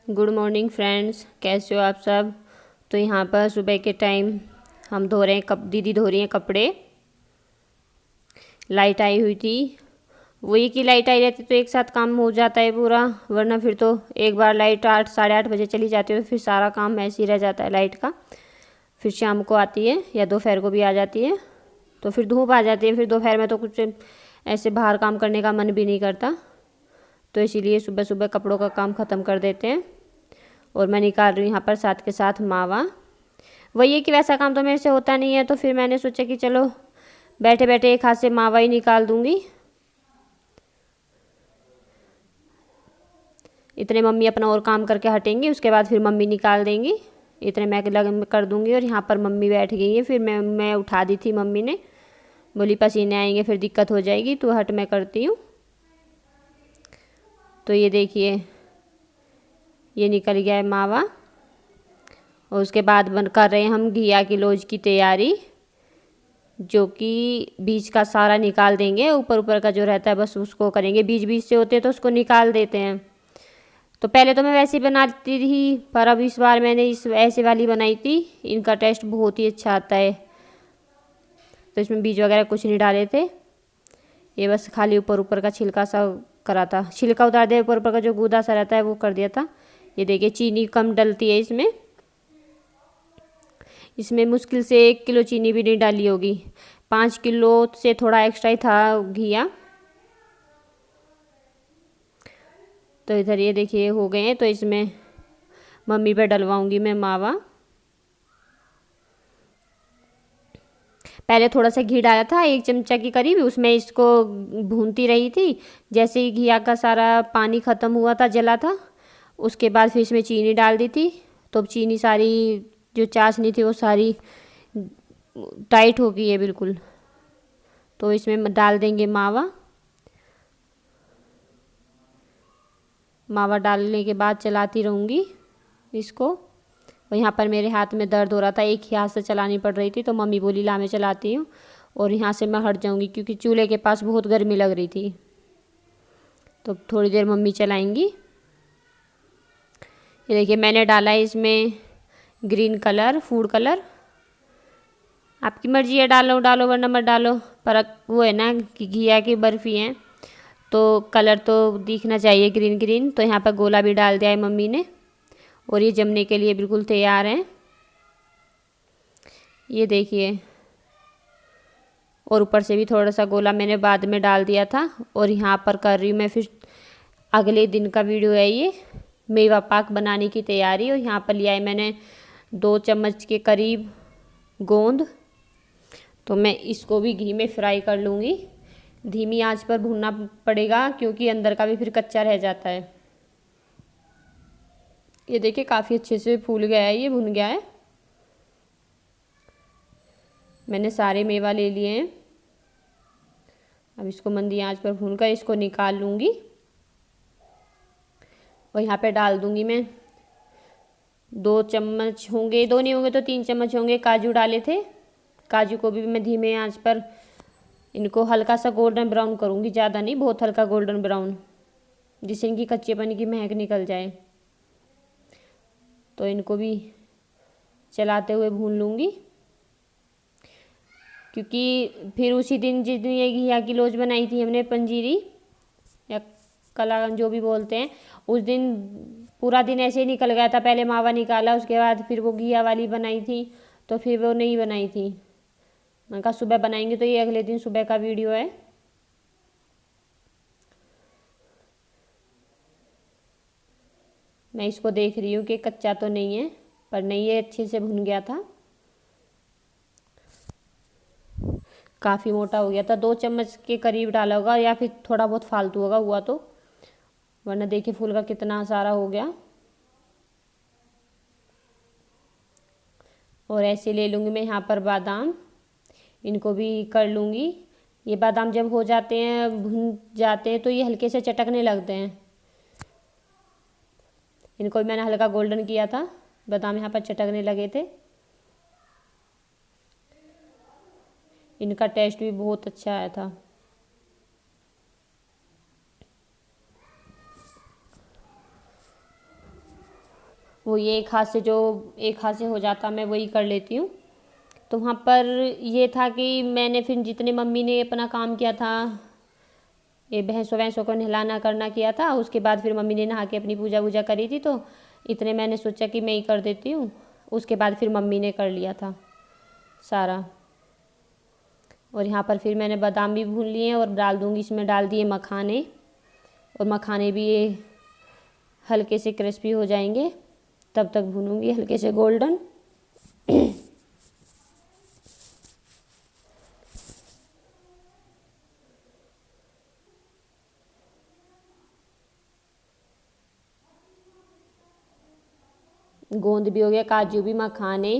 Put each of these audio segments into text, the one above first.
Good morning friends, कैसे हो आप सब। तो यहाँ पर सुबह के टाइम हम धो रहे हैं दीदी धो रही हैं कपड़े। लाइट आई हुई थी, वही की लाइट आई रहती तो एक साथ काम हो जाता है पूरा, वरना फिर तो एक बार लाइट 8 साढ़े 8 बजे चली जाती है तो फिर सारा काम ऐसे ही रह जाता है लाइट का। फिर शाम को आती है या दोपहर को भी आ जाती है, तो फिर धूप आ जाती है। फिर दोपहर में तो कुछ ऐसे बाहर काम करने का मन भी नहीं करता, तो इसीलिए सुबह सुबह कपड़ों का काम ख़त्म कर देते हैं। और मैं निकाल रही हूँ यहाँ पर साथ के साथ मावा। वही है कि वैसा काम तो मेरे से होता नहीं है, तो फिर मैंने सोचा कि चलो बैठे बैठे एक हाथ से मावा ही निकाल दूँगी। इतने मम्मी अपना और काम करके हटेंगी, उसके बाद फिर मम्मी निकाल देंगी। इतने मैं लगन कर दूँगी। और यहाँ पर मम्मी बैठ गई है, फिर मैं उठा दी थी। मम्मी ने बोली पसीने आएंगे फिर दिक्कत हो जाएगी, तो हट मैं करती हूँ। तो ये देखिए, ये निकल गया है मावा। और उसके बाद बन कर रहे हैं हम घिया की लोज की तैयारी, जो कि बीज का सारा निकाल देंगे। ऊपर ऊपर का जो रहता है बस उसको करेंगे, बीज बीज से होते हैं तो उसको निकाल देते हैं। तो पहले तो मैं वैसे ही बनाती थी, पर अब इस बार मैंने इस ऐसे वाली बनाई थी। इनका टेस्ट बहुत ही अच्छा आता है। तो इसमें बीज वगैरह कुछ नहीं डाले थे, ये बस खाली ऊपर ऊपर का छिलका सा करा था। छिलका उतार दिया, ऊपर ऊपर का जो गूदा सा रहता है वो कर दिया था। ये देखिए, चीनी कम डलती है इसमें। इसमें मुश्किल से 1 किलो चीनी भी नहीं डाली होगी, 5 किलो से थोड़ा एक्स्ट्रा ही था घिया। तो इधर ये देखिए हो गए हैं, तो इसमें मम्मी पे डलवाऊंगी मैं मावा। पहले थोड़ा सा घी डाला था, 1 चमचा की करीब, उसमें इसको भूनती रही थी। जैसे ही घिया का सारा पानी ख़त्म हुआ था, जला था, उसके बाद फिर इसमें चीनी डाल दी थी। तो चीनी सारी जो चाशनी थी वो सारी टाइट हो गई है बिल्कुल। तो इसमें डाल देंगे मावा। मावा डालने के बाद चलाती रहूँगी इसको। और यहाँ पर मेरे हाथ में दर्द हो रहा था, एक ही हाथ से चलानी पड़ रही थी, तो मम्मी बोली ला मैं चलाती हूँ। और यहाँ से मैं हट जाऊँगी क्योंकि चूल्हे के पास बहुत गर्मी लग रही थी। तो थोड़ी देर मम्मी चलाएंगी। ये देखिए, मैंने डाला है इसमें ग्रीन कलर, फूड कलर। आपकी मर्जी है, डालो डालो वरना मत डालो, पर वो है ना कि घिया की बर्फ़ी है तो कलर तो दिखना चाहिए ग्रीन ग्रीन। तो यहाँ पर गोला भी डाल दिया है मम्मी ने, और ये जमने के लिए बिल्कुल तैयार हैं। ये देखिए, और ऊपर से भी थोड़ा सा गोला मैंने बाद में डाल दिया था। और यहाँ पर कर रही हूँ मैं फिर अगले दिन का वीडियो है ये, मेवा पाक बनाने की तैयारी। और यहाँ पर लिया है मैंने 2 चम्मच के करीब गोंद। तो मैं इसको भी घी में फ्राई कर लूँगी। धीमी आंच पर भूनना पड़ेगा क्योंकि अंदर का भी फिर कच्चा रह जाता है। ये देखिए, काफ़ी अच्छे से फूल गया है, ये भुन गया है। मैंने सारे मेवा ले लिए हैं। अब इसको मंदी आंच पर भूनकर इसको निकाल लूँगी। और यहाँ पे डाल दूँगी मैं 2 चम्मच होंगे, 2 नहीं होंगे तो 3 चम्मच होंगे काजू डाले थे। काजू को भी मैं धीमे आंच पर इनको हल्का सा गोल्डन ब्राउन करूँगी, ज़्यादा नहीं, बहुत हल्का गोल्डन ब्राउन, जिससे इनकी कच्चेपन की महक निकल जाए। तो इनको भी चलाते हुए भून लूँगी, क्योंकि फिर उसी दिन जिस दिन ये घिया की लोज बनाई थी हमने, पंजीरी या कलाकंद जो भी बोलते हैं, उस दिन पूरा दिन ऐसे ही निकल गया था। पहले मावा निकाला, उसके बाद फिर वो घिया वाली बनाई थी, तो फिर वो नहीं बनाई थी। मैंने कहा सुबह बनाएंगे, तो ये अगले दिन सुबह का वीडियो है। मैं इसको देख रही हूँ कि कच्चा तो नहीं है, पर नहीं, ये अच्छे से भुन गया था। काफ़ी मोटा हो गया था, 2 चम्मच के करीब डाला होगा, या फिर थोड़ा बहुत फालतू होगा हुआ तो, वरना देखिए फूल का कितना सारा हो गया। और ऐसे ले लूँगी मैं यहाँ पर बादाम, इनको भी कर लूँगी। ये बादाम जब हो जाते हैं, भुन जाते हैं, तो ये हल्के से चटकने लगते हैं। इनको भी मैंने हल्का गोल्डन किया था, बादाम यहाँ पर चटकने लगे थे। इनका टेस्ट भी बहुत अच्छा आया था। वो ये एक हाथ से हो जाता मैं वही कर लेती हूँ। तो वहाँ पर ये था कि मैंने फिर जितने मम्मी ने अपना काम किया था, ये भैंसों वैंसों को नहलाना करना किया था, उसके बाद फिर मम्मी ने नहा के अपनी पूजा वूजा करी थी, तो इतने मैंने सोचा कि मैं ही कर देती हूँ। उसके बाद फिर मम्मी ने कर लिया था सारा। और यहाँ पर फिर मैंने बादाम भी भून लिए और डाल दूँगी, इसमें डाल दिए मखाने, और मखाने भी ये हल्के से क्रिस्पी हो जाएंगे तब तक भूनूंगी, हल्के से गोल्डन। गोंद भी हो गया, काजू भी, मखाने,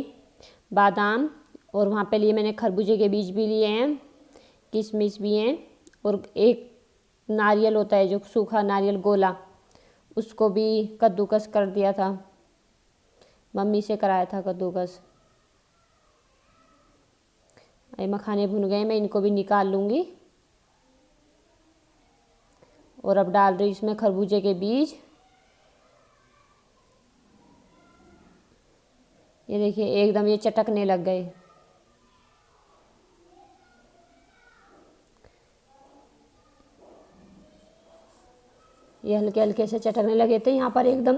बादाम, और वहाँ पे लिए मैंने खरबूजे के बीज भी लिए हैं, किशमिश भी हैं, और एक नारियल होता है जो सूखा नारियल गोला, उसको भी कद्दूकस कर दिया था, मम्मी से कराया था कद्दूकस। ये मखाने भुन गए, मैं इनको भी निकाल लूँगी। और अब डाल रही इसमें खरबूजे के बीज। ये देखिए एकदम ये चटकने लग गए। ये हल्के हल्के से चटकने लगे थे, यहाँ पर एकदम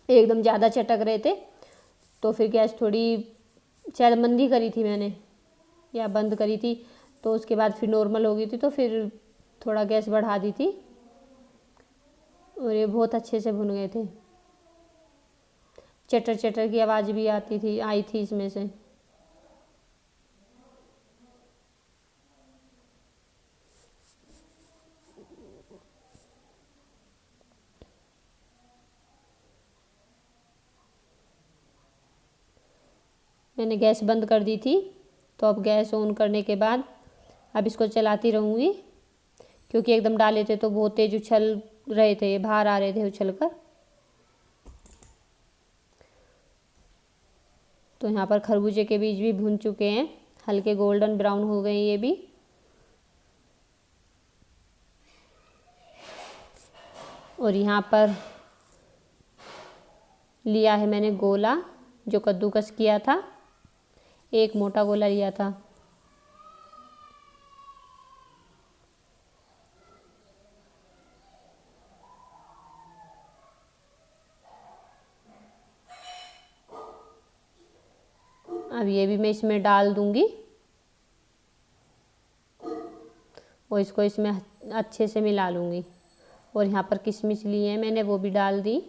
एकदम ज़्यादा चटक रहे थे, तो फिर गैस थोड़ी शायद मंदी करी थी मैंने या बंद करी थी, तो उसके बाद फिर नॉर्मल हो गई थी, तो फिर थोड़ा गैस बढ़ा दी थी, और ये बहुत अच्छे से भुन गए थे। चटर चटर की आवाज़ भी आई थी इसमें से। मैंने गैस बंद कर दी थी, तो अब गैस ऑन करने के बाद अब इसको चलाती रहूँगी, क्योंकि एकदम डाले थे तो बहुत तेज उछल रहे थे, बाहर आ रहे थे उछल कर। तो यहाँ पर खरबूजे के बीज भी भुन चुके हैं, हल्के गोल्डन ब्राउन हो गए ये भी। और यहाँ पर लिया है मैंने गोला जो कद्दूकस किया था, एक मोटा गोला लिया था। अब ये भी मैं इसमें डाल दूंगी, और इसको इसमें अच्छे से मिला लूँगी। और यहाँ पर किशमिश ली है मैंने, वो भी डाल दी।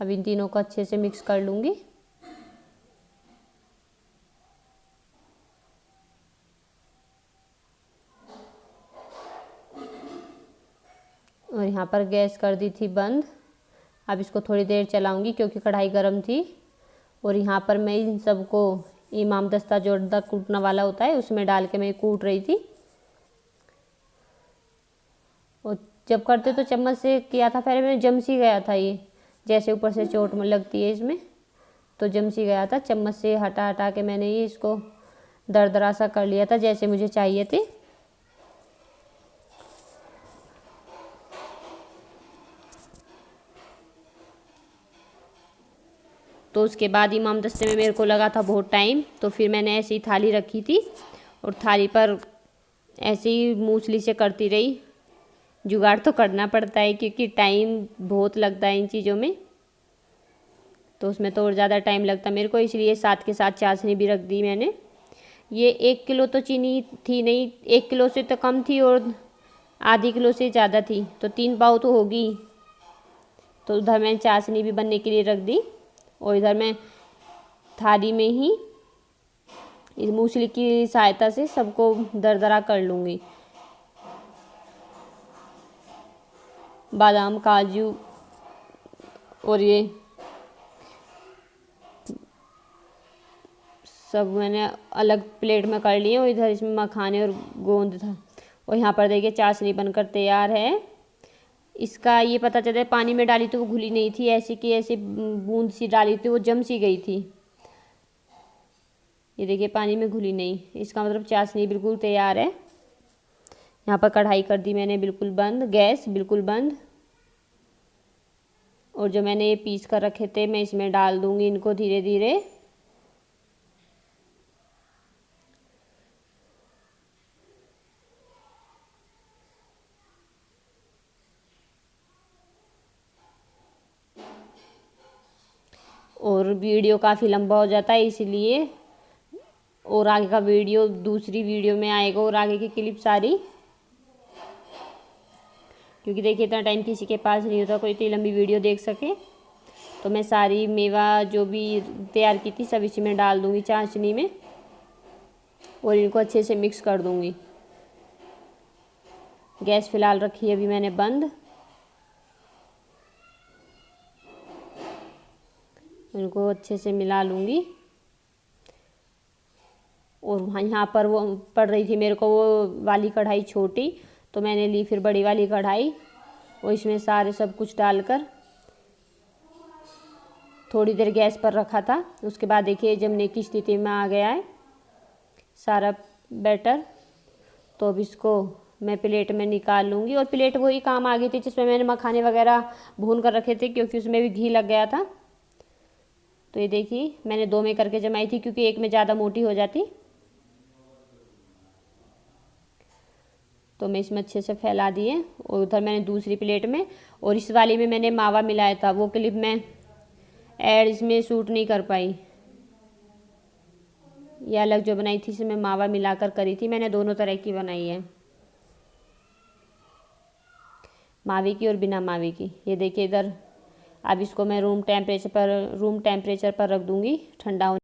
अब इन तीनों को अच्छे से मिक्स कर लूँगी। और यहाँ पर गैस कर दी थी बंद। अब इसको थोड़ी देर चलाऊँगी क्योंकि कढ़ाई गर्म थी। और यहाँ पर मैं इन सबको इमाम दस्ता जो अदरक कूटने वाला होता है उसमें डाल के मैं कूट रही थी। और जब करते तो चम्मच से किया था, पहले मैंने जम सी गया था, ये जैसे ऊपर से चोट में लगती है इसमें, तो जम सी गया था। चम्मच से हटा हटा के मैंने ये इसको दरदरा सा कर लिया था जैसे मुझे चाहिए थे। तो उसके बाद इमाम दस्ते में मेरे को लगा था बहुत टाइम, तो फिर मैंने ऐसी थाली रखी थी और थाली पर ऐसे ही मूसली से करती रही। जुगाड़ तो करना पड़ता है क्योंकि टाइम बहुत लगता है इन चीज़ों में, तो उसमें तो और ज़्यादा टाइम लगता मेरे को, इसलिए साथ के साथ चाशनी भी रख दी मैंने। ये 1 किलो तो चीनी थी नहीं, 1 किलो से तो कम थी और आधी किलो से ज़्यादा थी, तो 3 पाव तो होगी। तो उधर मैंने चाशनी भी बनने के लिए रख दी, और इधर मैं थाली में ही इस मूसली की सहायता से सबको दरदरा कर लूँगी। बादाम, काजू और ये सब मैंने अलग प्लेट में कर लिए, और इधर इसमें मखाने और गोंद था। और यहाँ पर देखिए चाशनी बनकर तैयार है। इसका ये पता चलता है, पानी में डाली तो वो घुली नहीं थी, ऐसी की ऐसी बूंद सी डाली थी वो जम सी गई थी। ये देखिए पानी में घुली नहीं, इसका मतलब चाशनी बिल्कुल तैयार है। यहाँ पर कढ़ाई कर दी मैंने बिल्कुल बंद, गैस बिल्कुल बंद। और जो मैंने ये पीस कर रखे थे मैं इसमें डाल दूंगी इनको धीरे धीरे। और वीडियो काफ़ी लंबा हो जाता है इसलिए, और आगे का वीडियो दूसरी वीडियो में आएगा, और आगे की क्लिप सारी, क्योंकि देखिए इतना टाइम किसी के पास नहीं होता कोई इतनी लंबी वीडियो देख सके। तो मैं सारी मेवा जो भी तैयार की थी सब इसी में डाल दूंगी चाशनी में, और इनको अच्छे से मिक्स कर दूंगी। गैस फिलहाल रखी है अभी मैंने बंद। इनको अच्छे से मिला लूँगी। और वहाँ यहाँ पर वो पड़ रही थी मेरे को वो वाली कढ़ाई छोटी, तो मैंने ली फिर बड़ी वाली कढ़ाई, और इसमें सारे सब कुछ डालकर थोड़ी देर गैस पर रखा था। उसके बाद देखिए जमने की स्थिति में आ गया है सारा बैटर। तो अब इसको मैं प्लेट में निकाल लूँगी, और प्लेट वही काम आ गई थी जिसमें मैंने मखाने वगैरह भून कर रखे थे, क्योंकि उसमें भी घी लग गया था। तो ये देखिए मैंने 2 में करके जमाई थी, क्योंकि एक में ज़्यादा मोटी हो जाती। तो मैं इसमें अच्छे से फैला दिए, और उधर मैंने दूसरी प्लेट में, और इस वाली में मैंने मावा मिलाया था, वो क्लिप मैं ऐड इसमें शूट नहीं कर पाई। ये अलग जो बनाई थी इसमें मावा मिलाकर करी थी मैंने, दोनों तरह की बनाई है, मावे की और बिना मावे की। ये देखिए इधर अब इसको मैं रूम टेम्परेचर पर रख दूँगी ठंडा होने।